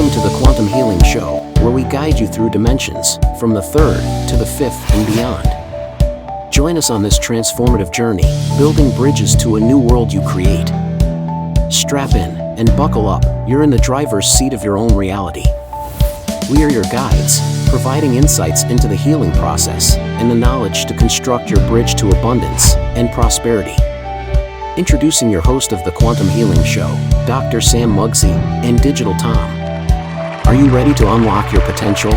Welcome to the Quantum Healing Show, where we guide you through dimensions, from the third to the fifth and beyond. Join us on this transformative journey, building bridges to a new world you create. Strap in and buckle up, you're in the driver's seat of your own reality. We are your guides, providing insights into the healing process and the knowledge to construct your bridge to abundance and prosperity. Introducing your host of the Quantum Healing Show, Dr. Sam Mugzzi and Digital Tom. Are you ready to unlock your potential?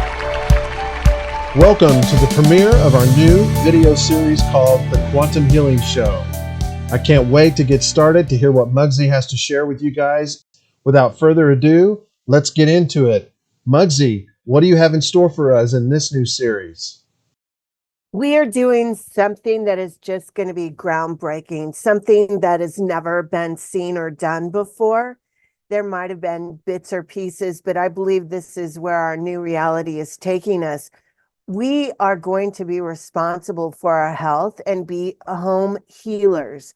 Welcome to the premiere of our new video series called The Quantum Healing Show. I can't wait to get started to hear what Mugzzi has to share with you guys. Without further ado, let's get into it. Mugzzi, what do you have in store for us in this new series? We are doing something that is just going to be groundbreaking, something that has never been seen or done before. There might have been bits or pieces, but I believe this is where our new reality is taking us. We are going to be responsible for our health and be home healers.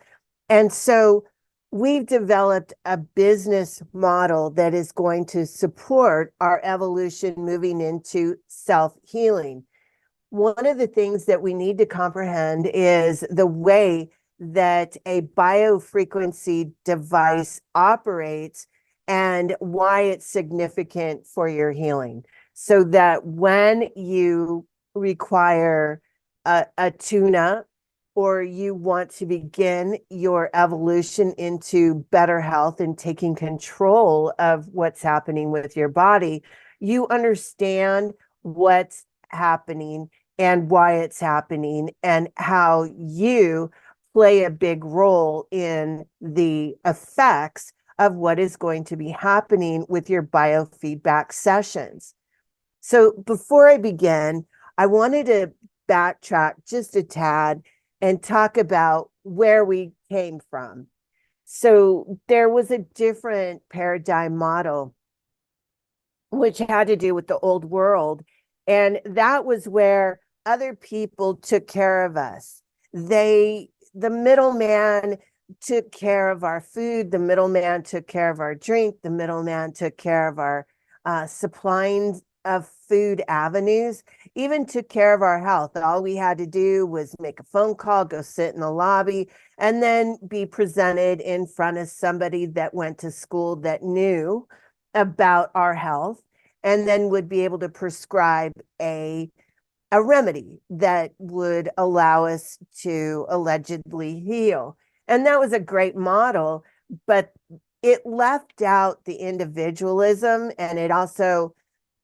And so we've developed a business model that is going to support our evolution moving into self-healing. One of the things that we need to comprehend is the way that a biofrequency device operates and why it's significant for your healing. So that when you require a tune-up or you want to begin your evolution into better health and taking control of what's happening with your body, you understand what's happening and why it's happening and how you play a big role in the effects of what is going to be happening with your biofeedback sessions. So before I begin, I wanted to backtrack just a tad and talk about where we came from. So there was a different paradigm model which had to do with the old world. And that was where other people took care of us. The middleman took care of our food. The middleman took care of our drink. The middleman took care of our supplying of food avenues, even took care of our health. All we had to do was make a phone call, go sit in the lobby, and then be presented in front of somebody that went to school that knew about our health, and then would be able to prescribe a remedy that would allow us to allegedly heal. And that was a great model, but it left out the individualism, and it also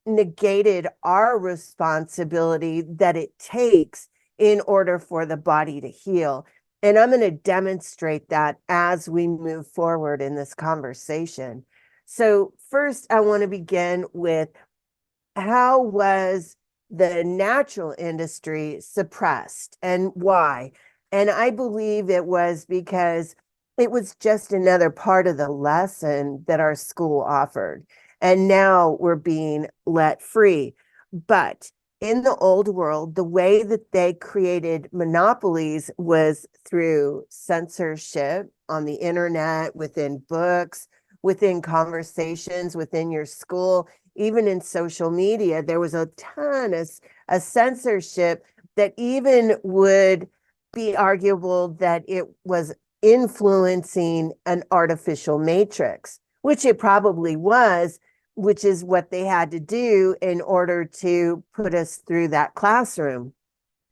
negated our responsibility that it takes in order for the body to heal. And I'm going to demonstrate that as we move forward in this conversation. So first, I want to begin with how was the natural industry suppressed and why? And I believe it was because it was just another part of the lesson that our school offered. And now we're being let free. But in the old world, the way that they created monopolies was through censorship on the internet, within books, within conversations, within your school, even in social media. There was a ton of censorship that even would be arguable that it was influencing an artificial matrix, which it probably was, which is what they had to do in order to put us through that classroom.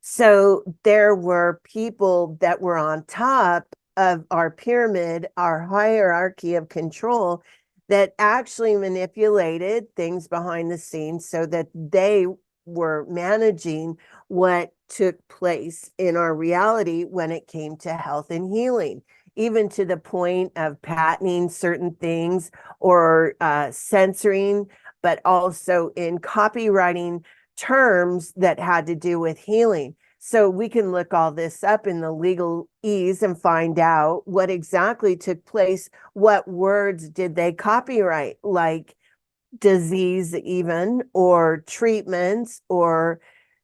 So there were people that were on top of our pyramid, our hierarchy of control, that actually manipulated things behind the scenes so that they were managing what took place in our reality when it came to health and healing, even to the point of patenting certain things or censoring, but also in copywriting terms that had to do with healing. So we can look all this up in the legalese and find out what exactly took place. What words did they copyright, like disease even, or treatments, or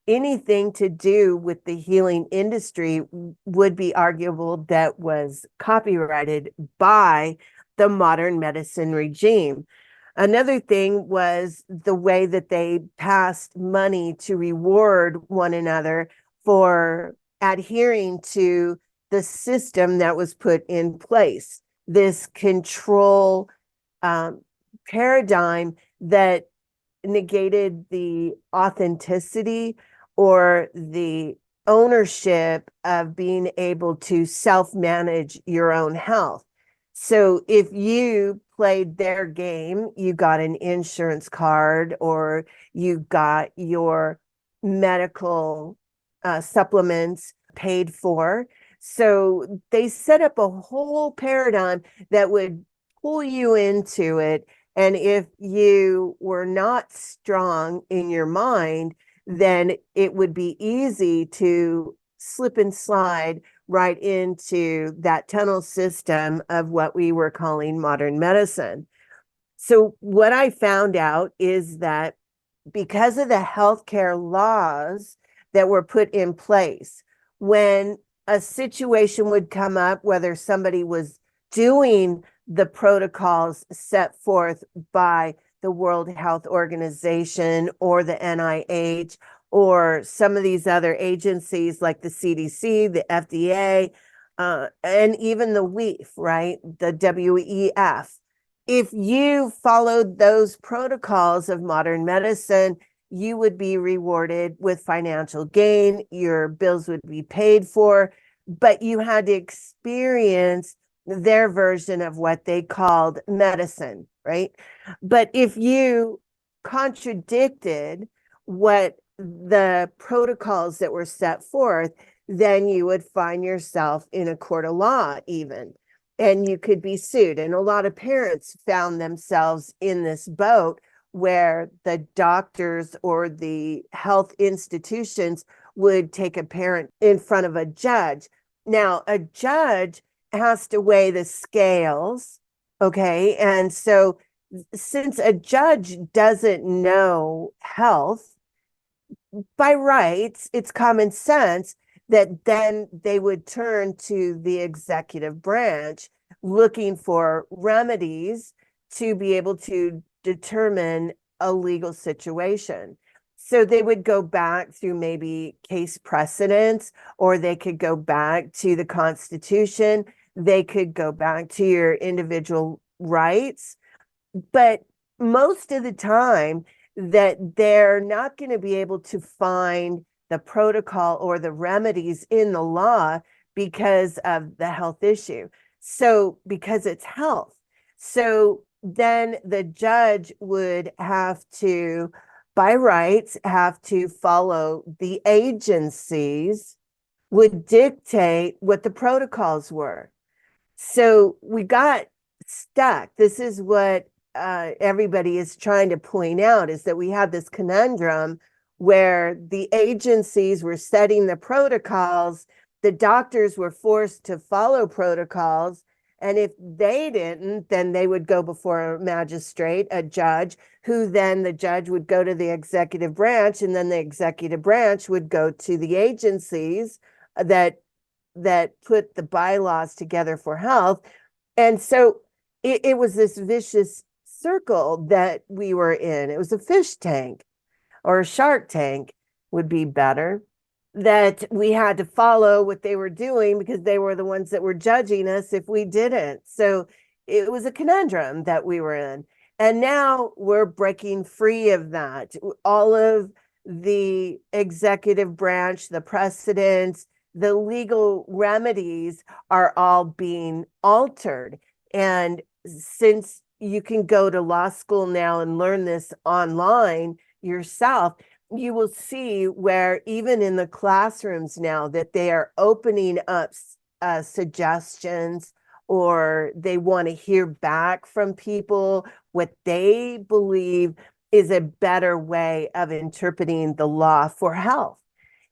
anything to do with the healing industry would be arguable that was copyrighted by the modern medicine regime. Another thing was the way that they passed money to reward one another for adhering to the system that was put in place. This control um, paradigm that negated the authenticity or the ownership of being able to self-manage your own health. So if you played their game, you got an insurance card or you got your medical supplements paid for. So they set up a whole paradigm that would pull you into it. And if you were not strong in your mind, then it would be easy to slip and slide right into that tunnel system of what we were calling modern medicine. So, what I found out is that because of the healthcare laws that were put in place, when a situation would come up, whether somebody was doing the protocols set forth by the World Health Organization or the NIH or some of these other agencies like the CDC, the FDA, and even the WEF, right? The WEF. If you followed those protocols of modern medicine, you would be rewarded with financial gain. Your bills would be paid for, but you had to experience their version of what they called medicine, right? But if you contradicted what the protocols that were set forth, then you would find yourself in a court of law, even, and you could be sued. And a lot of parents found themselves in this boat where the doctors or the health institutions would take a parent in front of a judge. Now, a judge has to weigh the scales, okay? And so, since a judge doesn't know health, by rights, it's common sense that then they would turn to the executive branch looking for remedies to be able to determine a legal situation. So they would go back through maybe case precedents, or they could go back to the Constitution. They could go back to your individual rights. But most of the time, that they're not going to be able to find the protocol or the remedies in the law because of the health issue. So, because it's health. So then the judge would have to, by rights, have to follow the agencies, would dictate what the protocols were. So we got stuck. This is what everybody is trying to point out, is that we have this conundrum where the agencies were setting the protocols, the doctors were forced to follow protocols, and if they didn't, then they would go before a magistrate, a judge, who then the judge would go to the executive branch, and then the executive branch would go to the agencies that put the bylaws together for health. And so it was this vicious circle that we were in. It was a fish tank, or a shark tank would be better, that we had to follow what they were doing because they were the ones that were judging us if we didn't. So it was a conundrum that we were in. And now we're breaking free of that. All of the executive branch, the precedents, the legal remedies are all being altered. And since you can go to law school now and learn this online yourself, you will see where even in the classrooms now that they are opening up suggestions, or they want to hear back from people what they believe is a better way of interpreting the law for health.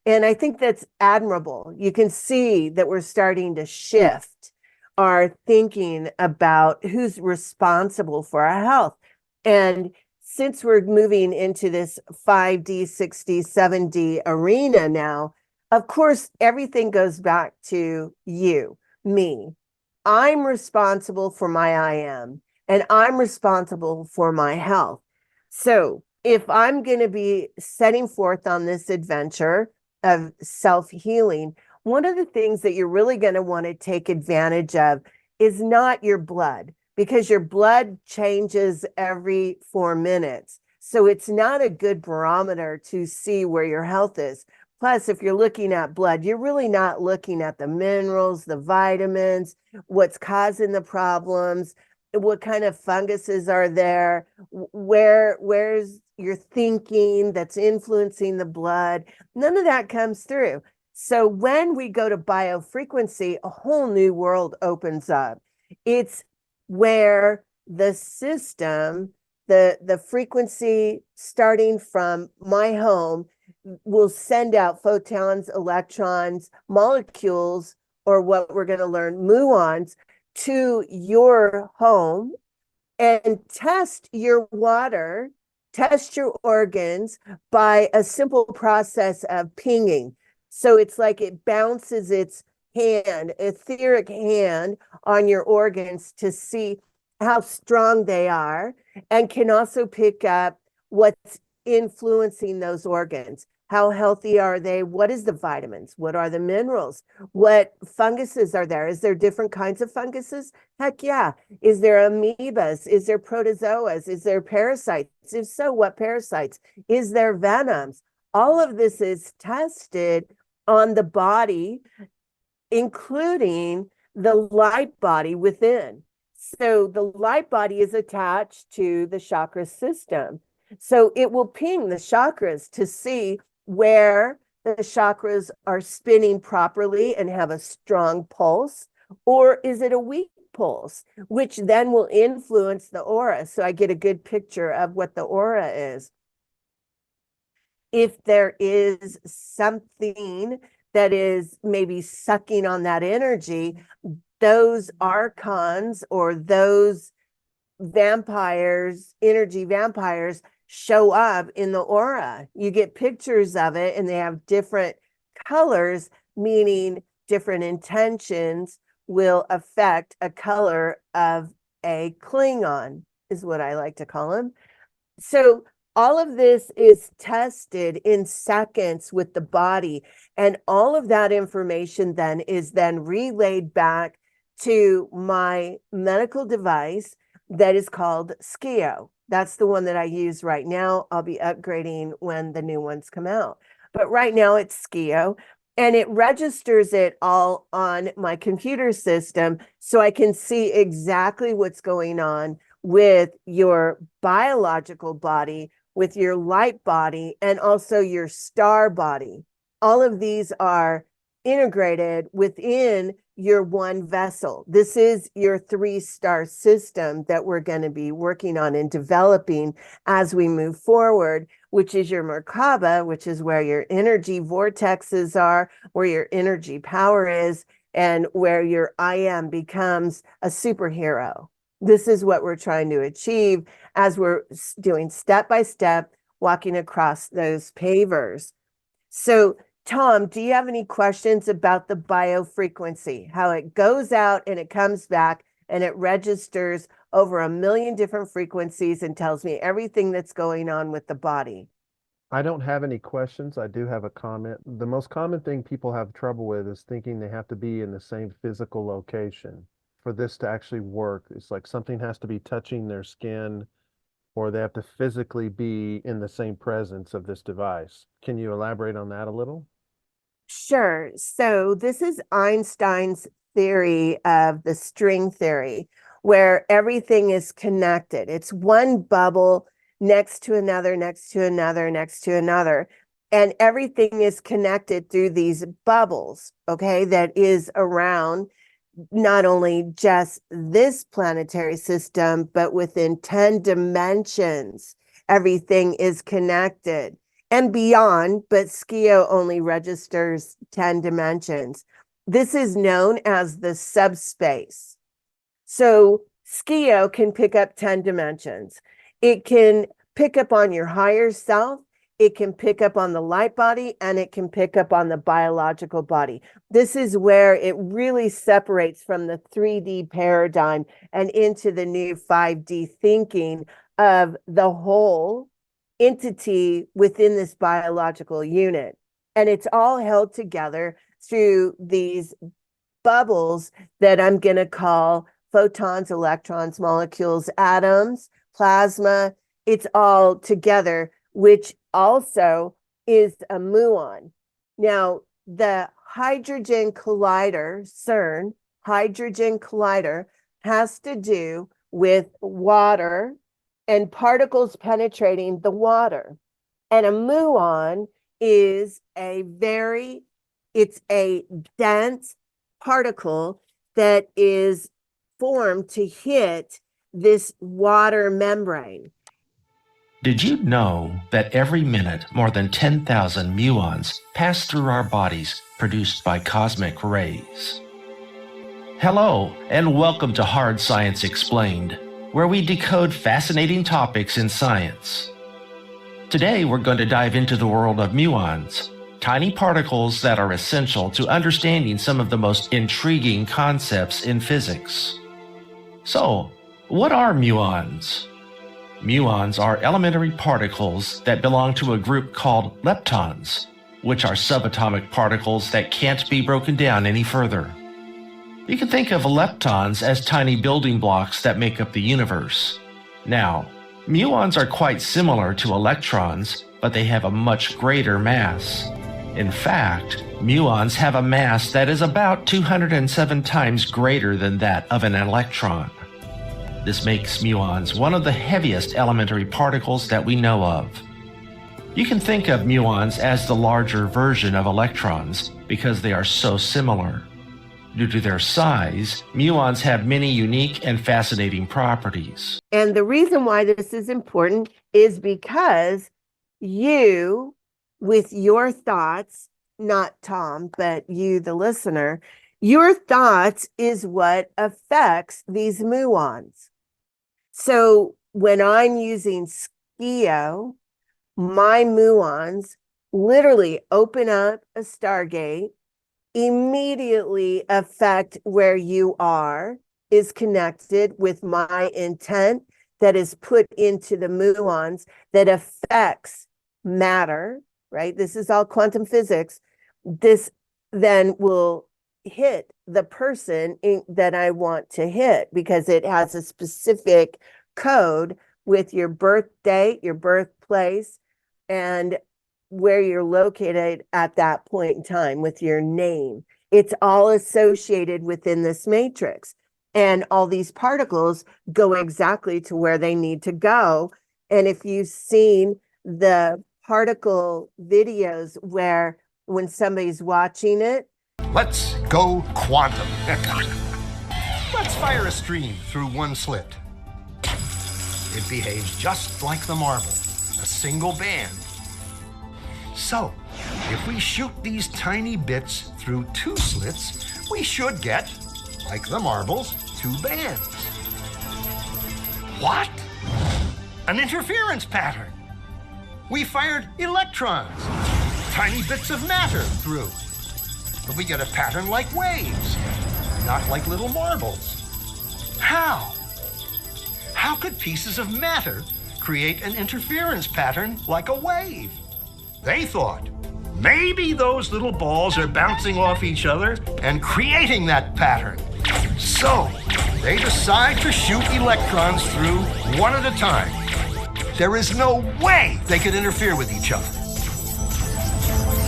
And I think that's admirable. You can see that we're starting to shift our thinking about who's responsible for our health. And since we're moving into this 5D, 6D, 7D arena now, of course, everything goes back to you, me. I'm responsible for my I am. and I'm responsible for my health. So if I'm going to be setting forth on this adventure of self-healing, one of the things that you're really going to want to take advantage of is not your blood, because your blood changes every 4 minutes. So it's not a good barometer to see where your health is. Plus, if you're looking at blood, you're really not looking at the minerals, the vitamins, what's causing the problems, what kind of funguses are there, where's your thinking that's influencing the blood. None of that comes through. So when we go to biofrequency, a whole new world opens up. It's where the system, the frequency starting from my home will send out photons, electrons, molecules, or what we're going to learn, muons, to your home and test your water, test your organs by a simple process of pinging. So it's like it bounces its hand, etheric hand, on your organs to see how strong they are, and can also pick up what's influencing those organs. How healthy are they? What is the vitamins? What are the minerals? What funguses are there? Is there different kinds of funguses? Heck yeah. Is there amoebas? Is there protozoas? Is there parasites? If so, what parasites? Is there venoms? All of this is tested on the body, including the light body within. So the light body is attached to the chakra system. So it will ping the chakras to see where the chakras are spinning properly and have a strong pulse, or is it a weak pulse, which then will influence the aura. So I get a good picture of what the aura is. If there is something that is maybe sucking on that energy, those archons or those vampires, energy vampires, show up in the aura. You get pictures of it and they have different colors, meaning different intentions will affect a color of a Klingon, is what I like to call them. So all of this is tested in seconds with the body, and all of that information then is then relayed back to my medical device that is called Skio. That's the one that I use right now. I'll be upgrading when the new ones come out. But right now it's Skio, and it registers it all on my computer system so I can see exactly what's going on with your biological body, with your light body, and also your star body. All of these are integrated within your one vessel. This is your 3-star system that we're going to be working on and developing as we move forward, which is your Merkaba, which is where your energy vortexes are, where your energy power is, and where your I am becomes a superhero. This is what we're trying to achieve as we're doing step by step, walking across those pavers. So Tom, do you have any questions about the biofrequency, how it goes out and it comes back and it registers over 1 million different frequencies and tells me everything that's going on with the body? I don't have any questions. I do have a comment. The most common thing people have trouble with is thinking they have to be in the same physical location for this to actually work. It's like something has to be touching their skin, or they have to physically be in the same presence of this device. Can you elaborate on that a little? Sure. So this is Einstein's theory of the string theory, where everything is connected. It's one bubble next to another, next to another, next to another. And everything is connected through these bubbles, okay, that is around not only just this planetary system, but within 10 dimensions, everything is connected and beyond, but Skio only registers 10 dimensions. This is known as the subspace. So Skio can pick up 10 dimensions. It can pick up on your higher self. it can pick up on the light body, and it can pick up on the biological body. This is where it really separates from the 3D paradigm and into the new 5D thinking of the whole entity within this biological unit. And it's all held together through these bubbles that I'm going to call photons, electrons, molecules, atoms, plasma. It's all together, which also is a muon. Now, the hydrogen collider, CERN, hydrogen collider, has to do with water and particles penetrating the water. And a muon is it's a dense particle that is formed to hit this water membrane. Did you know that every minute more than 10,000 muons pass through our bodies produced by cosmic rays? Hello, and welcome to Hard Science Explained, where we decode fascinating topics in science. Today we're going to dive into the world of muons, tiny particles that are essential to understanding some of the most intriguing concepts in physics. So, what are muons? Muons are elementary particles that belong to a group called leptons, which are subatomic particles that can't be broken down any further. You can think of leptons as tiny building blocks that make up the universe. Now, muons are quite similar to electrons, but they have a much greater mass. In fact, muons have a mass that is about 207 times greater than that of an electron. This makes muons one of the heaviest elementary particles that we know of. You can think of muons as the larger version of electrons because they are so similar. Due to their size, muons have many unique and fascinating properties. And the reason why this is important is because you, with your thoughts, not Tom, but you, the listener, your thoughts is what affects these muons. So when I'm using Skio, my muons literally open up a stargate, immediately affect where you are, is connected with my intent that is put into the muons that affects matter, right? This is all quantum physics. This then will hit the person that I want to hit because it has a specific code with your birth date, your birthplace, and where you're located at that point in time with your name. It's all associated within this matrix. And all these particles go exactly to where they need to go. And if you've seen the particle videos where when somebody's watching it, let's go quantum. Let's fire a stream through one slit. It behaves just like the marble, a single band. So, if we shoot these tiny bits through two slits, we should get, like the marbles, two bands. What? An interference pattern. We fired electrons, tiny bits of matter through. But we get a pattern like waves, not like little marbles. How? How could pieces of matter create an interference pattern like a wave? They thought, maybe those little balls are bouncing off each other and creating that pattern. So, they decide to shoot electrons through one at a time. There is no way they could interfere with each other.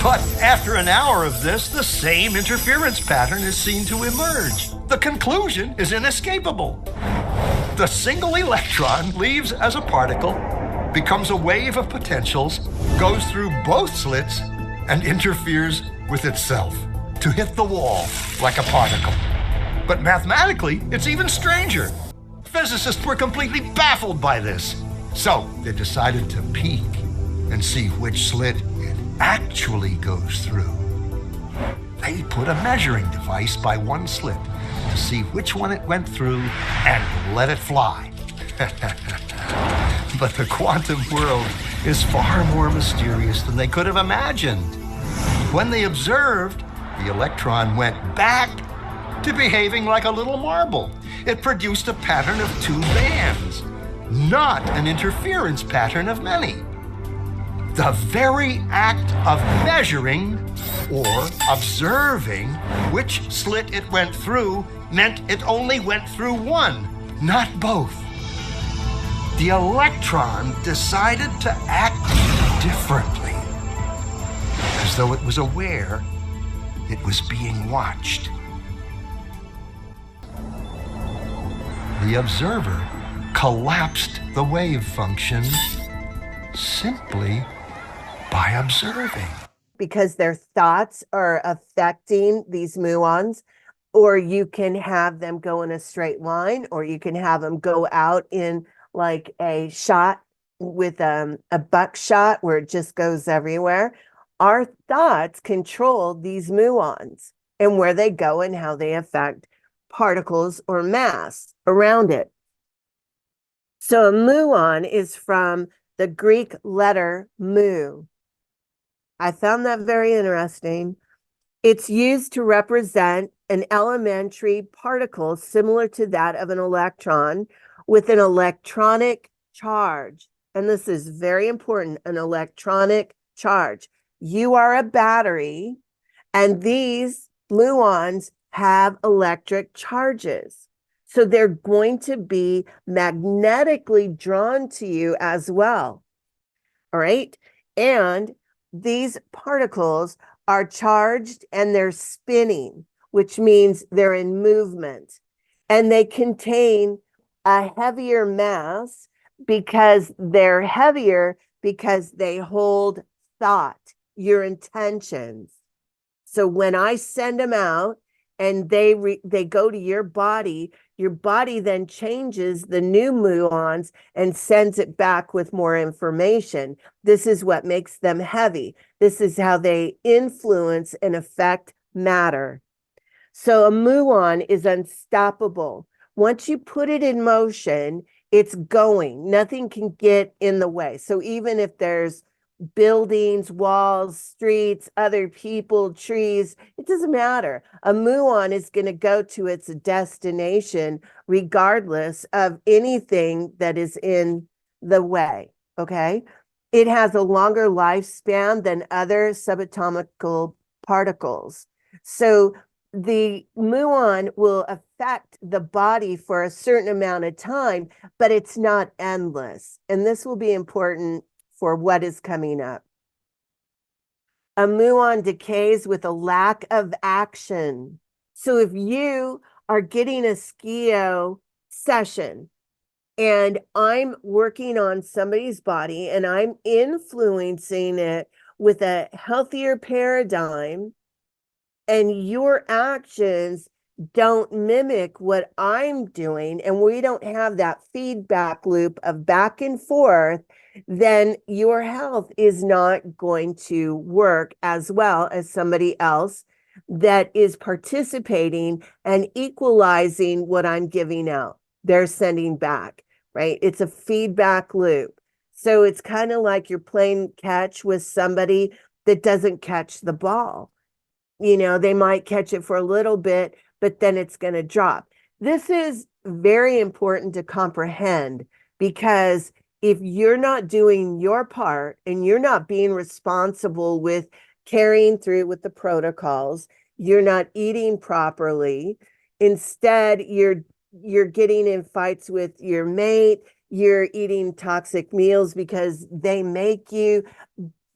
But after an hour of this, the same interference pattern is seen to emerge. The conclusion is inescapable. The single electron leaves as a particle, becomes a wave of potentials, goes through both slits, and interferes with itself to hit the wall like a particle. But mathematically, it's even stranger. Physicists were completely baffled by this. So they decided to peek and see which slit it actually goes through. They put a measuring device by one slit to see which one it went through and let it fly. But the quantum world is far more mysterious than they could have imagined. When they observed, the electron went back to behaving like a little marble. It produced a pattern of 2 bands, not an interference pattern of many. The very act of measuring or observing which slit it went through meant it only went through one, not both. The electron decided to act differently, as though it was aware it was being watched. The observer collapsed the wave function simply by observing. Because their thoughts are affecting these muons, or you can have them go in a straight line, or you can have them go out in like a shot with a buckshot where it just goes everywhere. Our thoughts control these muons and where they go and how they affect particles or mass around it. So a muon is from the Greek letter mu. I found that very interesting. It's used to represent an elementary particle similar to that of an electron with an electronic charge. And this is very important, an electronic charge. You are a battery, and these muons have electric charges. So they're going to be magnetically drawn to you as well. All right. And these particles are charged and they're spinning, which means they're in movement. And they contain a heavier mass because they're heavier because they hold thought, your intentions. So when I send them out and they go to your body then changes the new muons and sends it back with more information. This is what makes them heavy. This is how they influence and affect matter. So a muon is unstoppable. Once you put it in motion, it's going. Nothing can get in the way. So even if there's buildings, walls, streets, other people, trees, it doesn't matter. A muon is going to go to its destination regardless of anything that is in the way, okay? It has a longer lifespan than other subatomic particles. So the muon will affect the body for a certain amount of time, but it's not endless. And this will be important for what is coming up. A muon decays with a lack of action. So if you are getting a skio session and I'm working on somebody's body and I'm influencing it with a healthier paradigm, and your actions don't mimic what I'm doing, and we don't have that feedback loop of back and forth, then your health is not going to work as well as somebody else that is participating and equalizing what I'm giving out. They're sending back, right? It's a feedback loop. So it's kind of like you're playing catch with somebody that doesn't catch the ball. You know, they might catch it for a little bit, but then it's going to drop. This is very important to comprehend, because if you're not doing your part and you're not being responsible with carrying through with the protocols, you're not eating properly. Instead, you're getting in fights with your mate, you're eating toxic meals because they make you.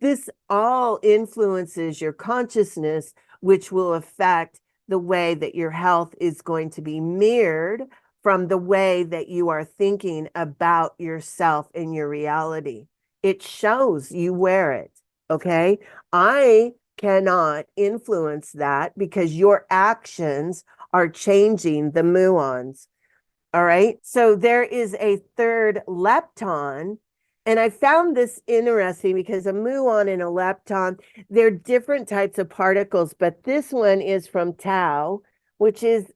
This all influences your consciousness, which will affect the way that your health is going to be mirrored from the way that you are thinking about yourself and your reality. It shows, you wear it, okay? I cannot influence that because your actions are changing the muons, all right? So there is a third lepton. And I found this interesting because a muon and a lepton, they're different types of particles, but this one is from tau, which is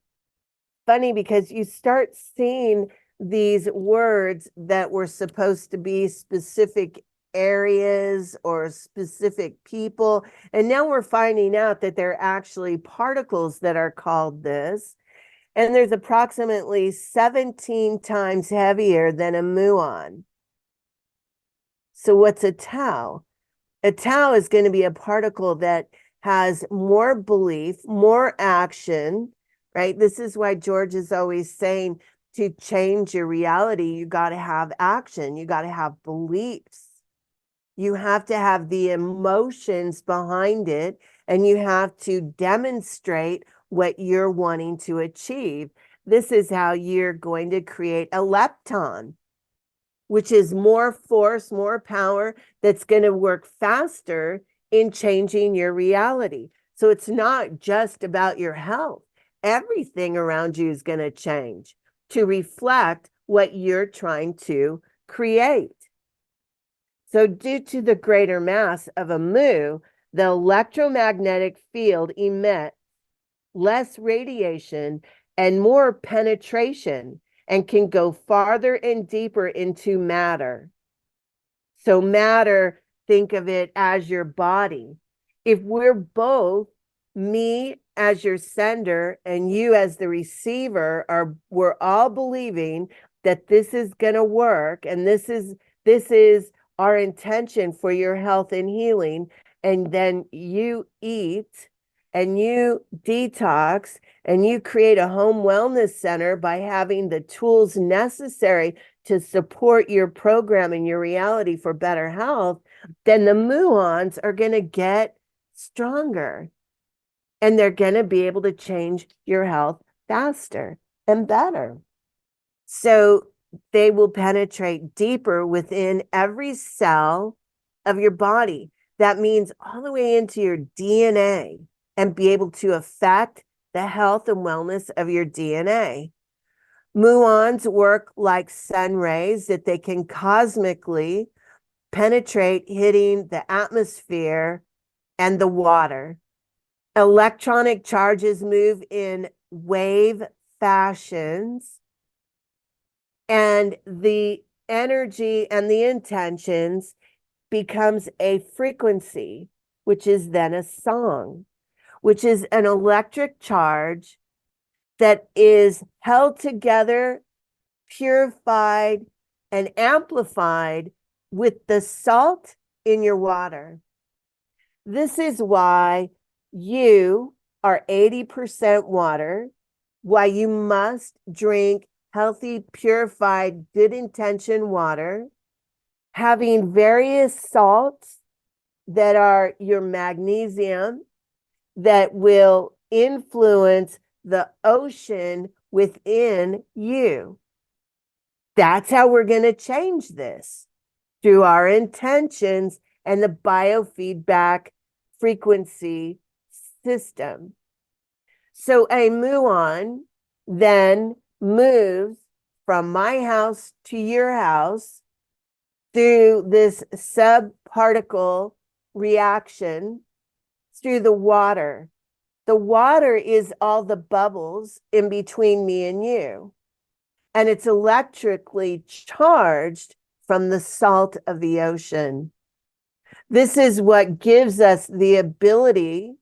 funny because you start seeing these words that were supposed to be specific areas or specific people. And now we're finding out that they're actually particles that are called this. And there's approximately 17 times heavier than a muon. So what's a tau? A tau is going to be a particle that has more belief, more action, right? This is why George is always saying to change your reality, you got to have action, you got to have beliefs. You have to have the emotions behind it, and you have to demonstrate what you're wanting to achieve. This is how you're going to create a lepton, which is more force, more power that's going to work faster in changing your reality. So it's not just about your health. Everything around you is going to change to reflect what you're trying to create. So due to the greater mass of a mu, the electromagnetic field emits less radiation and more penetration and can go farther and deeper into matter. So matter, think of it as your body. If we're both, me as your sender and you as the receiver, we're all believing that this is going to work, and this is our intention for your health and healing, and then you eat and you detox and you create a home wellness center by having the tools necessary to support your program and your reality for better health, then the muons are going to get stronger and they're going to be able to change your health faster and better. So they will penetrate deeper within every cell of your body. That means all the way into your DNA, and be able to affect the health and wellness of your DNA. Muons work like sun rays that they can cosmically penetrate, hitting the atmosphere and the water. Electronic charges move in wave fashions, and the energy and the intentions becomes a frequency, which is then a song, which is an electric charge that is held together, purified, and amplified with the salt in your water. This is why you are 80% water, why you must drink healthy, purified, good intention water, having various salts that are your magnesium, that will influence the ocean within you. That's how we're going to change this, through our intentions and the biofeedback frequency system. So a muon then moves from my house to your house through this subparticle reaction through the water. The water is all the bubbles in between me and you, and it's electrically charged from the salt of the ocean. This is what gives us the ability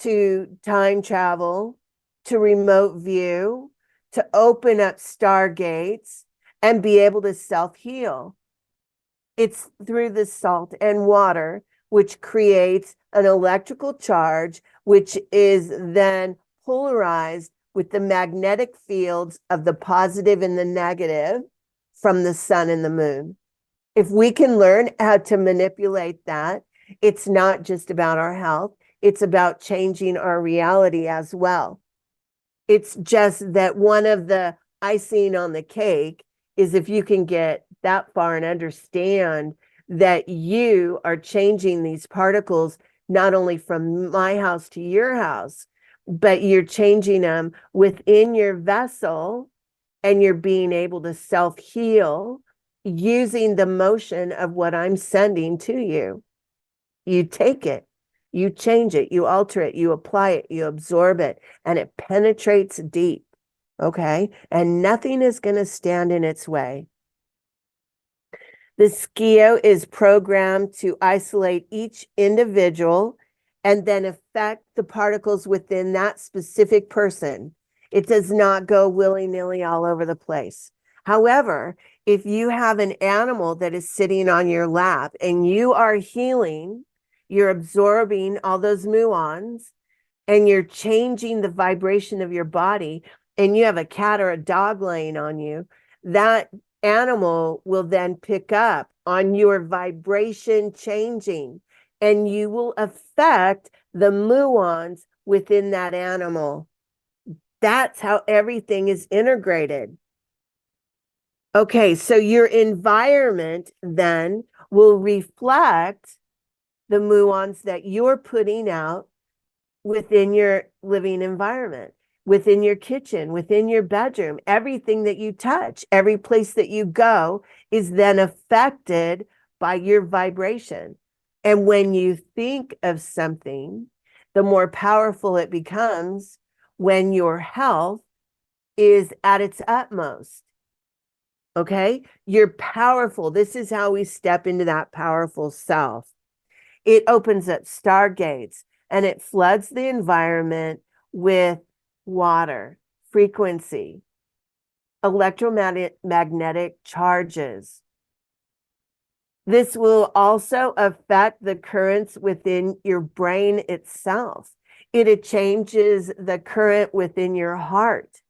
to time travel, to remote view, to open up stargates, and be able to self-heal. It's through the salt and water, which creates an electrical charge, which is then polarized with the magnetic fields of the positive and the negative from the sun and the moon. If we can learn how to manipulate that, it's not just about our health, it's about changing our reality as well. It's just that one of the icing on the cake is if you can get that far and understand that you are changing these particles, not only from my house to your house, but you're changing them within your vessel, and you're being able to self-heal using the motion of what I'm sending to you. You take it, you change it, you alter it, you apply it, you absorb it, and it penetrates deep. Okay. And nothing is going to stand in its way. The skio is programmed to isolate each individual and then affect the particles within that specific person. It does not go willy-nilly all over the place. However, if you have an animal that is sitting on your lap and you are healing, you're absorbing all those muons and you're changing the vibration of your body, and you have a cat or a dog laying on you, that animal will then pick up on your vibration changing, and you will affect the muons within that animal. That's how everything is integrated. Okay, so your environment then will reflect the muons that you're putting out within your living environment, within your kitchen, within your bedroom. Everything that you touch, every place that you go is then affected by your vibration. And when you think of something, the more powerful it becomes when your health is at its utmost. Okay? You're powerful. This is how we step into that powerful self. It opens up stargates and it floods the environment with water, frequency, electromagnetic charges. This will also affect the currents within your brain itself. It changes the current within your heart.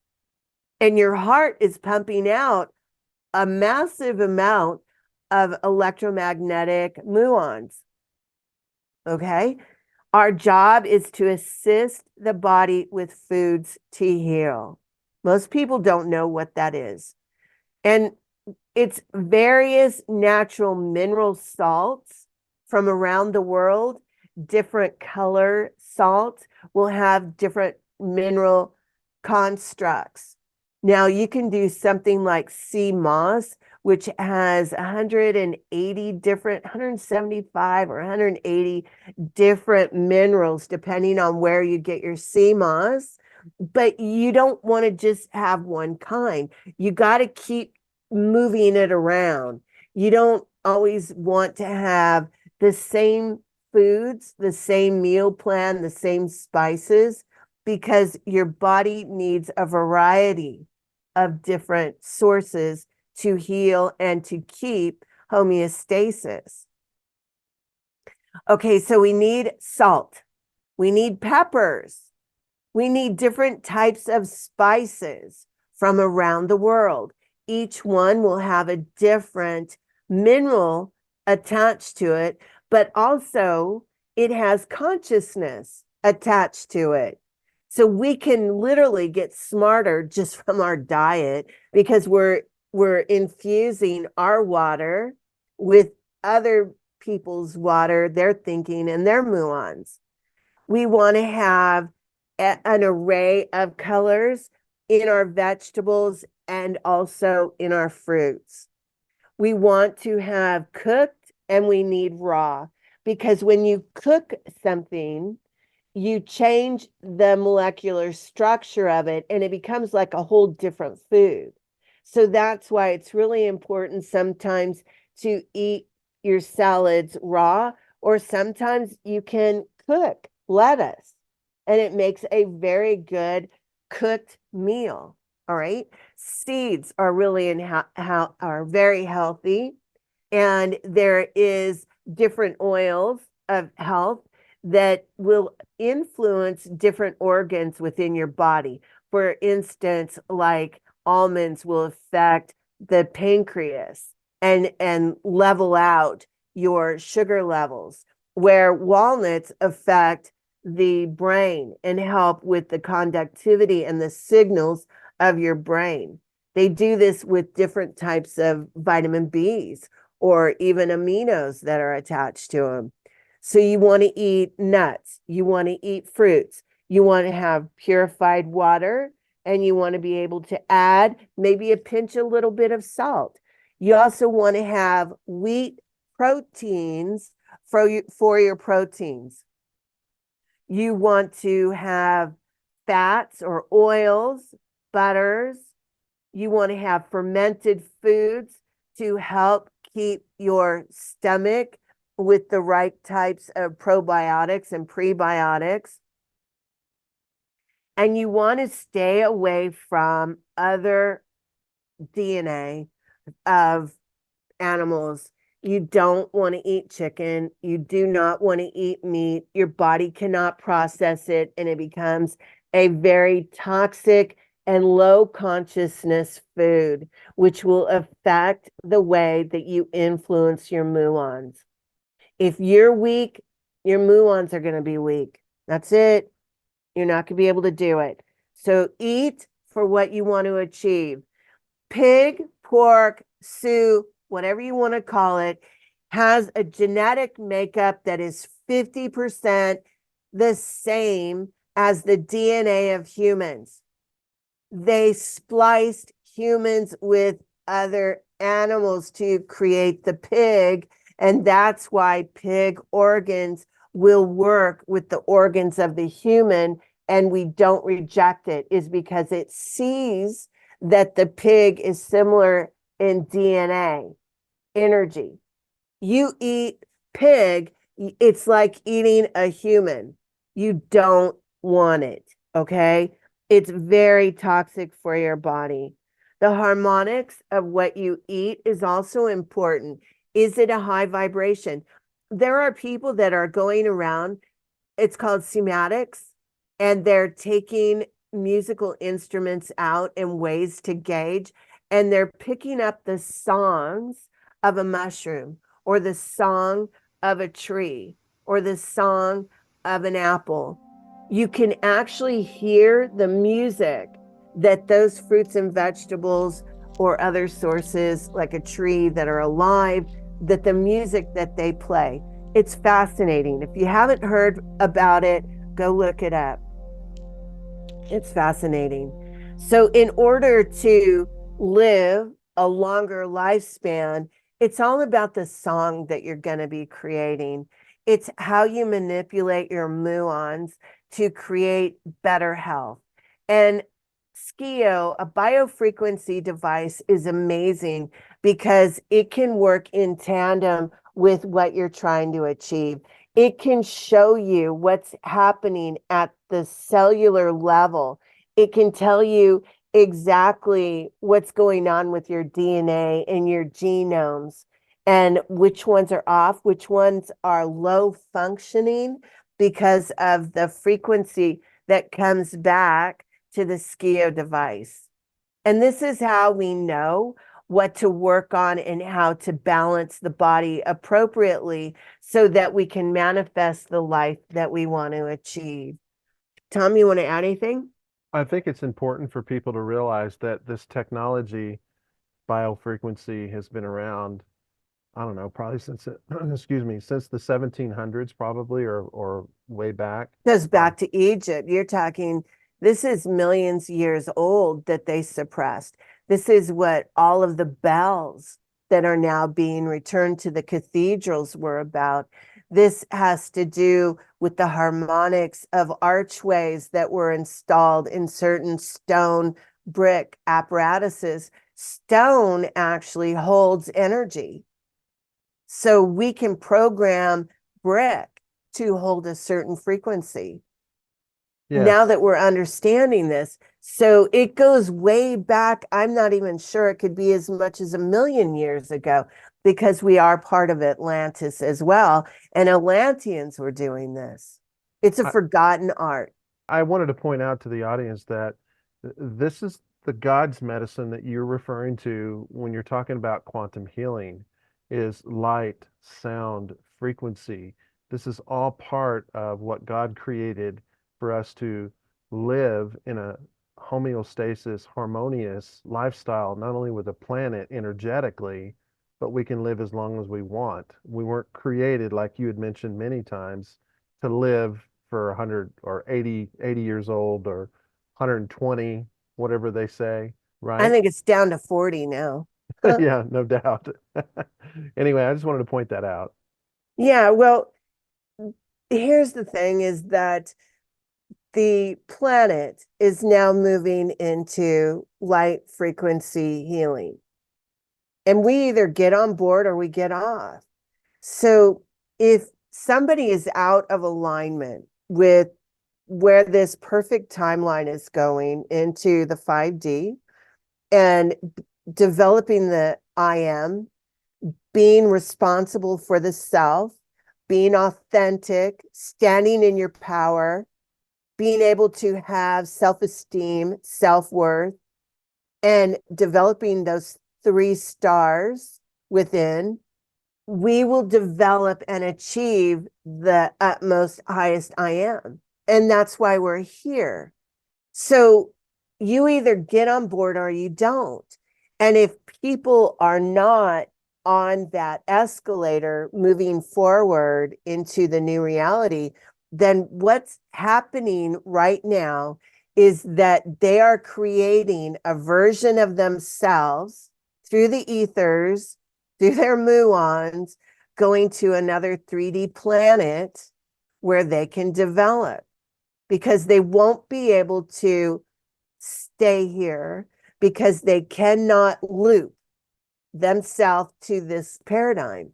And your heart is pumping out a massive amount of electromagnetic muons. Okay? Our job is to assist the body with foods to heal. Most people don't know what that is. And it's various natural mineral salts from around the world. Different color salts will have different mineral constructs. Now you can do something like sea moss, which has 180 different, 175 or 180 different minerals, depending on where you get your sea moss. But you don't want to just have one kind. You got to keep moving it around. You don't always want to have the same foods, the same meal plan, the same spices, because your body needs a variety of different sources to heal and to keep homeostasis. Okay, so we need salt. We need peppers. We need different types of spices from around the world. Each one will have a different mineral attached to it, but also it has consciousness attached to it. So we can literally get smarter just from our diet, because we're infusing our water with other people's water, their thinking, and their muons. We want to have an array of colors in our vegetables and also in our fruits. We want to have cooked and we need raw, because when you cook something, you change the molecular structure of it and it becomes like a whole different food. So that's why it's really important sometimes to eat your salads raw, or sometimes you can cook lettuce and it makes a very good cooked meal. All right. Seeds are really are very healthy, and there is different oils of health that will influence different organs within your body. For instance, like almonds will affect the pancreas and level out your sugar levels, where walnuts affect the brain and help with the conductivity and the signals of your brain. They do this with different types of vitamin Bs or even aminos that are attached to them. So you want to eat nuts, you want to eat fruits, you want to have purified water, and you want to be able to add maybe a pinch, a little bit of salt. You also want to have wheat proteins for your proteins. You want to have fats or oils butters. You want to have fermented foods to help keep your stomach with the right types of probiotics and prebiotics. And you want to stay away from other DNA of animals. You don't want to eat chicken. You do not want to eat meat. Your body cannot process it, and it becomes a very toxic and low consciousness food, which will affect the way that you influence your muons. If you're weak, your muons are going to be weak. That's it. You're not going to be able to do it. So eat for what you want to achieve. Pig, pork, Sioux, whatever you want to call it, has a genetic makeup that is 50% the same as the DNA of humans. They spliced humans with other animals to create the pig, and that's why pig organs will work with the organs of the human, and we don't reject it, is because it sees that the pig is similar in DNA, energy. You eat pig, it's like eating a human. You don't want it, okay? It's very toxic for your body. The harmonics of what you eat is also important. Is it a high vibration? There are people that are going around, it's called sematics, and they're taking musical instruments out in ways to gauge, and they're picking up the songs of a mushroom or the song of a tree or the song of an apple. You can actually hear the music that those fruits and vegetables or other sources like a tree that are alive, that the music that they play. It's fascinating. If you haven't heard about it, go look it up. It's fascinating. So, in order to live a longer lifespan, it's all about the song that you're going to be creating. It's how you manipulate your muons to create better health. And Skio, a biofrequency device, is amazing because it can work in tandem with what you're trying to achieve. It can show you what's happening at the cellular level. It can tell you exactly what's going on with your DNA and your genomes and which ones are off, which ones are low functioning because of the frequency that comes back to the Skio device. And this is how we know what to work on and how to balance the body appropriately so that we can manifest the life that we want to achieve. Tom, you want to add anything? I think it's important for people to realize that this technology, biofrequency, has been around, I don't know, probably since excuse me, since the 1700s, probably, or way back. Goes back to Egypt. You're talking, this is millions years old that they suppressed. This is what all of the bells that are now being returned to the cathedrals were about. This has to do with the harmonics of archways that were installed in certain stone brick apparatuses. Stone actually holds energy. So we can program brick to hold a certain frequency. Yes. Now that we're understanding this, so it goes way back. I'm not even sure, it could be as much as 1,000,000 years ago, because we are part of Atlantis as well. And Atlanteans were doing this. It's a forgotten art. I wanted to point out to the audience that this is the God's medicine that you're referring to when you're talking about quantum healing, is light, sound, frequency. This is all part of what God created for us to live in a homeostasis, harmonious lifestyle, not only with the planet energetically, but we can live as long as we want. We weren't created, like you had mentioned many times, to live for 100 or 80 years old, or 120, whatever they say, right? I think it's down to 40 now. Yeah, no doubt. Anyway, I just wanted to point that out. Yeah, well, here's the thing is that the planet is now moving into light frequency healing. And we either get on board or we get off. So if somebody is out of alignment with where this perfect timeline is going into the 5D and developing the I am, being responsible for the self, being authentic, standing in your power, being able to have self-esteem, self-worth, and developing those 3 stars within, we will develop and achieve the utmost, highest I am. And that's why we're here. So you either get on board or you don't. And if people are not on that escalator moving forward into the new reality, then what's happening right now is that they are creating a version of themselves through the ethers, through their muons, going to another 3D planet where they can develop, because they won't be able to stay here because they cannot loop themselves to this paradigm.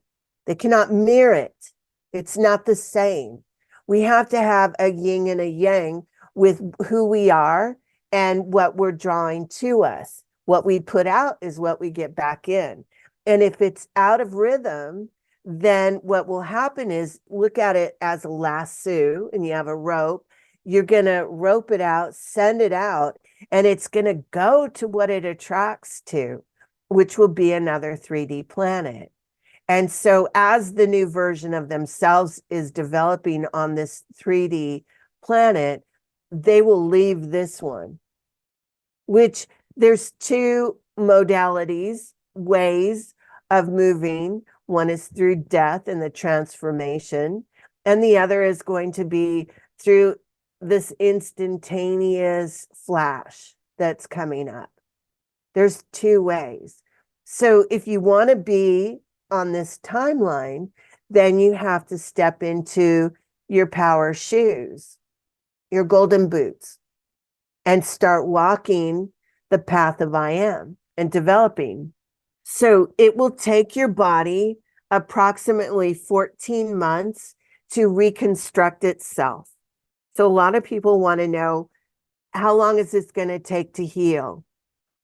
They cannot mirror it. It's not the same. We have to have a yin and a yang with who we are and what we're drawing to us. What we put out is what we get back in. And if it's out of rhythm, then what will happen is, look at it as a lasso, and you have a rope. You're going to rope it out, send it out, and it's going to go to what it attracts to, which will be another 3D planet. And so as the new version of themselves is developing on this 3D planet, they will leave this one, which there's 2 modalities, ways of moving. One is through death and the transformation, and the other is going to be through this instantaneous flash that's coming up. There's 2 ways. So if you want to be on this timeline, then you have to step into your power shoes, your golden boots, and start walking the path of I am and developing. So it will take your body approximately 14 months to reconstruct itself. So a lot of people want to know, how long is this going to take to heal?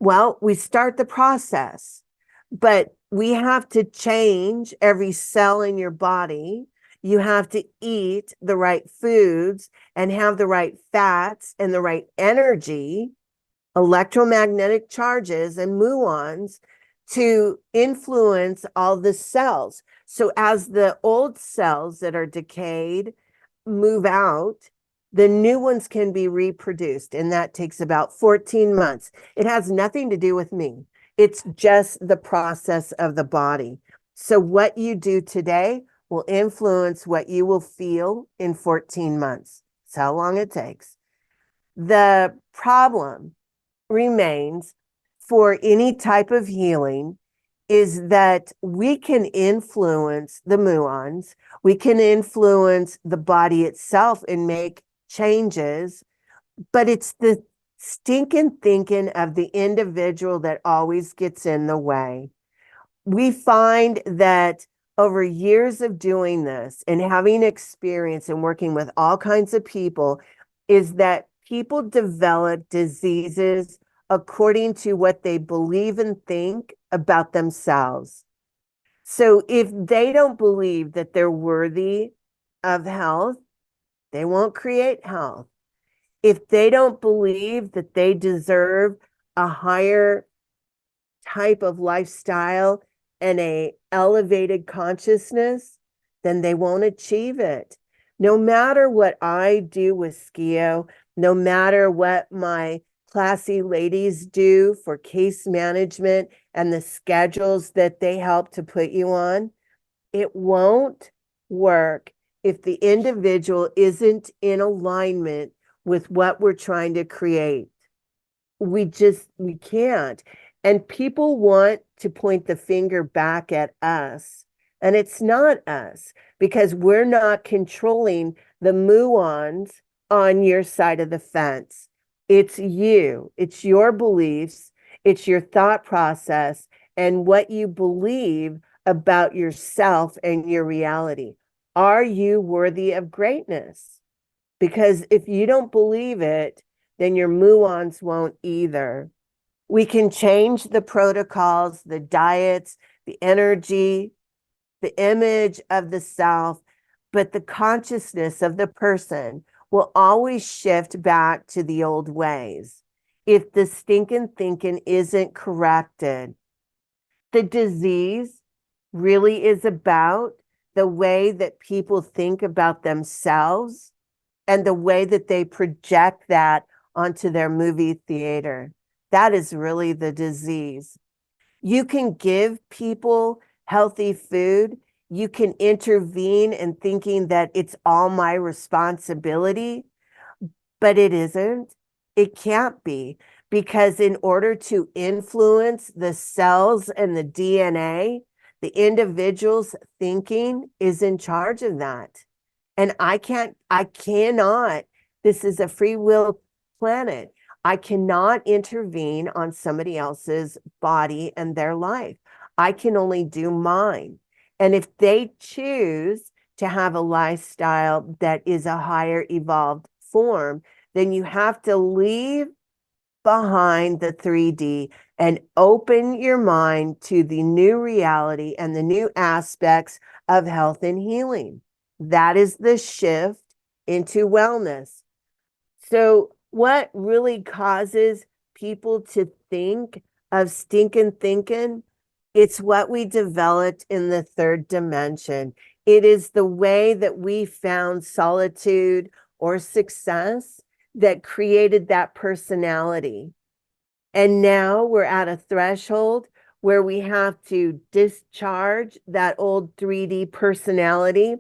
Well, we start the process, but we have to change every cell in your body. You have to eat the right foods and have the right fats and the right energy, electromagnetic charges and muons to influence all the cells. So as the old cells that are decayed move out, the new ones can be reproduced, and that takes about 14 months. It has nothing to do with me. It's just the process of the body. So what you do today will influence what you will feel in 14 months. That's how long it takes. The problem remains for any type of healing is that we can influence the muons, we can influence the body itself and make changes, but it's the stinking thinking of the individual that always gets in the way. We find that over years of doing this and having experience and working with all kinds of people is that people develop diseases according to what they believe and think about themselves. So if they don't believe that they're worthy of health, they won't create health. If they don't believe that they deserve a higher type of lifestyle and a elevated consciousness, then they won't achieve it. No matter what I do with Skio, no matter what my classy ladies do for case management and the schedules that they help to put you on, it won't work if the individual isn't in alignment with what we're trying to create. We can't. And people want to point the finger back at us. And it's not us, because we're not controlling the muons on your side of the fence. It's you, it's your beliefs, it's your thought process, and what you believe about yourself and your reality. Are you worthy of greatness? Because if you don't believe it, then your muons won't either. We can change the protocols, the diets, the energy, the image of the self, but the consciousness of the person will always shift back to the old ways if the stinking thinking isn't corrected. The disease really is about the way that people think about themselves and the way that they project that onto their movie theater. That is really the disease. You can give people healthy food. You can intervene in thinking that it's all my responsibility, but it isn't. It can't be, because in order to influence the cells and the DNA, the individual's thinking is in charge of that. And I cannot, this is a free will planet. I cannot intervene on somebody else's body and their life. I can only do mine. And if they choose to have a lifestyle that is a higher evolved form, then you have to leave behind the 3D and open your mind to the new reality and the new aspects of health and healing. That is the shift into wellness. So, what really causes people to think of stinking thinking? It's what we developed in the third dimension. It is the way that we found solitude or success that created that personality. And now we're at a threshold where we have to discharge that old 3D personality,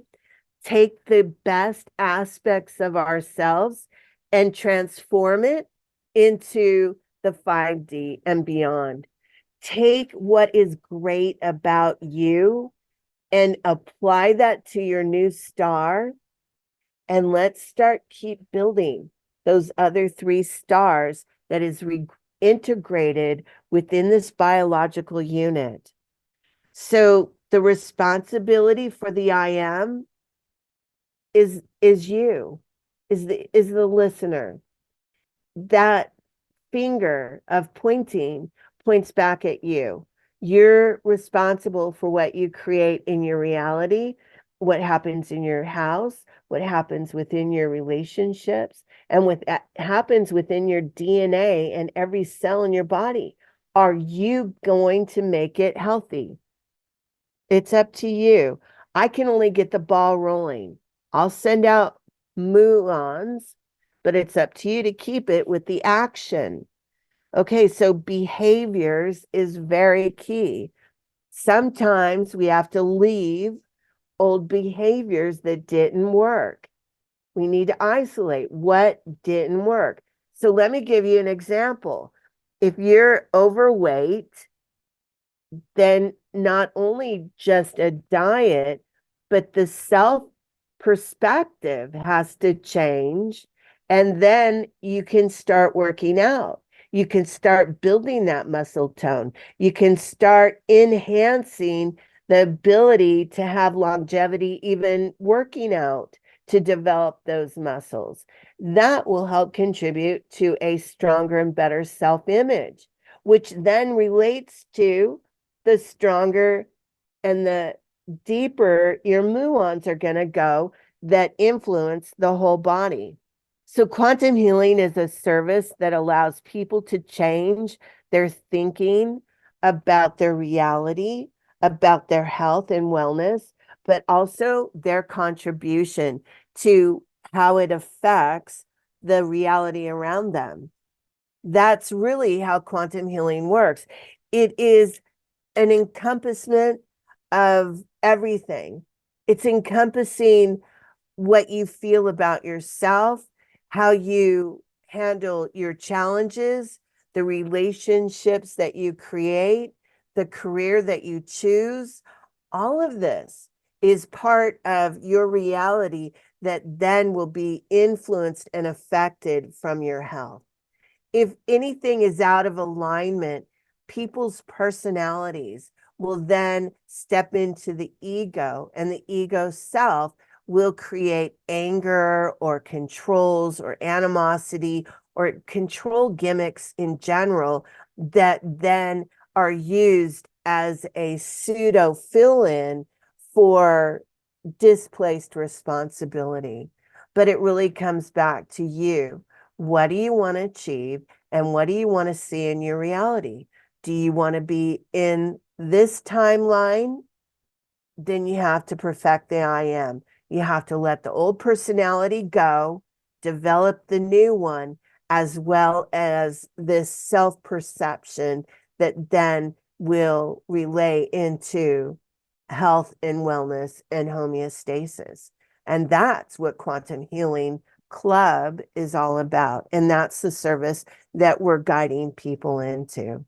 take the best aspects of ourselves and transform it into the 5D and beyond. Take what is great about you and apply that to your new star, and let's start keep building those other 3 stars that is integrated within this biological unit. So the responsibility for the I am is you, is the listener. That finger of pointing points back at you. You're responsible for what you create in your reality, what happens in your house, what happens within your relationships, and what happens within your DNA and every cell in your body. Are you going to make it healthy? It's up to you. I can only get the ball rolling. I'll send out muons, but it's up to you to keep it with the action. Okay, so behaviors is very key. Sometimes we have to leave old behaviors that didn't work. We need to isolate what didn't work. So let me give you an example. If you're overweight, then not only just a diet, but the self perspective has to change. And then you can start working out. You can start building that muscle tone. You can start enhancing the ability to have longevity, even working out to develop those muscles. That will help contribute to a stronger and better self-image, which then relates to the stronger and the deeper your muons are going to go that influence the whole body. So quantum healing is a service that allows people to change their thinking about their reality, about their health and wellness, but also their contribution to how it affects the reality around them. That's really how quantum healing works. It is an encompassment of everything. It's encompassing what you feel about yourself, how you handle your challenges, the relationships that you create, the career that you choose. All of this is part of your reality that then will be influenced and affected from your health. If anything is out of alignment, people's personalities will then step into the ego, and the ego self will create anger or controls or animosity or control gimmicks in general that then are used as a pseudo fill-in for displaced responsibility. But it really comes back to you. What do you want to achieve, and what do you want to see in your reality? Do you want to be in this timeline? Then you have to perfect the I am. You have to let the old personality go, develop the new one, as well as this self-perception that then will relay into health and wellness and homeostasis. And that's what Quantum Healing Club is all about. And that's the service that we're guiding people into.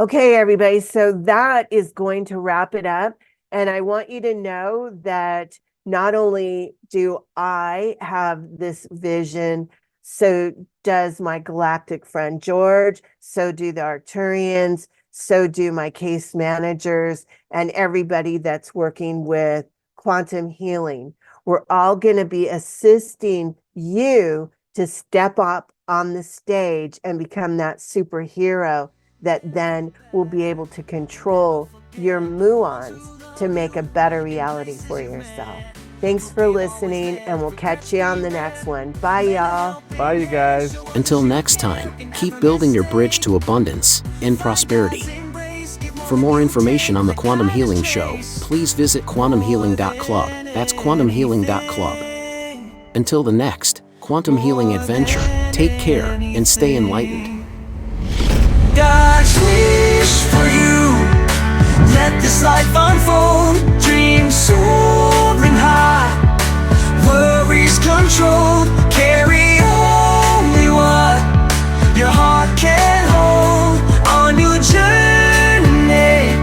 Okay, everybody. So that is going to wrap it up. And I want you to know that not only do I have this vision, so does my galactic friend George, so do the Arcturians, so do my case managers, and everybody that's working with quantum healing. We're all going to be assisting you to step up on the stage and become that superhero that then will be able to control your muons to make a better reality for yourself. Thanks for listening, and we'll catch you on the next one. Bye, y'all. Bye, you guys. Until next time, keep building your bridge to abundance and prosperity. For more information on the Quantum Healing Show, please visit quantumhealing.club. That's quantumhealing.club. Until the next quantum healing adventure, take care and stay enlightened. God's wish for you. Let this life unfold. Dreams soaring high, worries controlled. Carry only what your heart can hold. On your journey,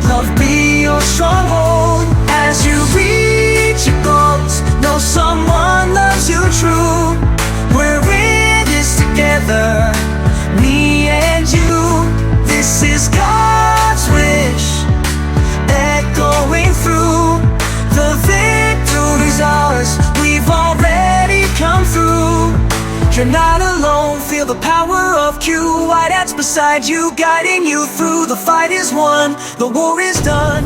love be your stronghold. As you reach your goals, know someone loves you true. We're in this together, me and you. This is God's wish, echoing through. The victory's ours, we've already come through. You're not alone, feel the power of Q. White hats beside you, guiding you through. The fight is won, the war is done.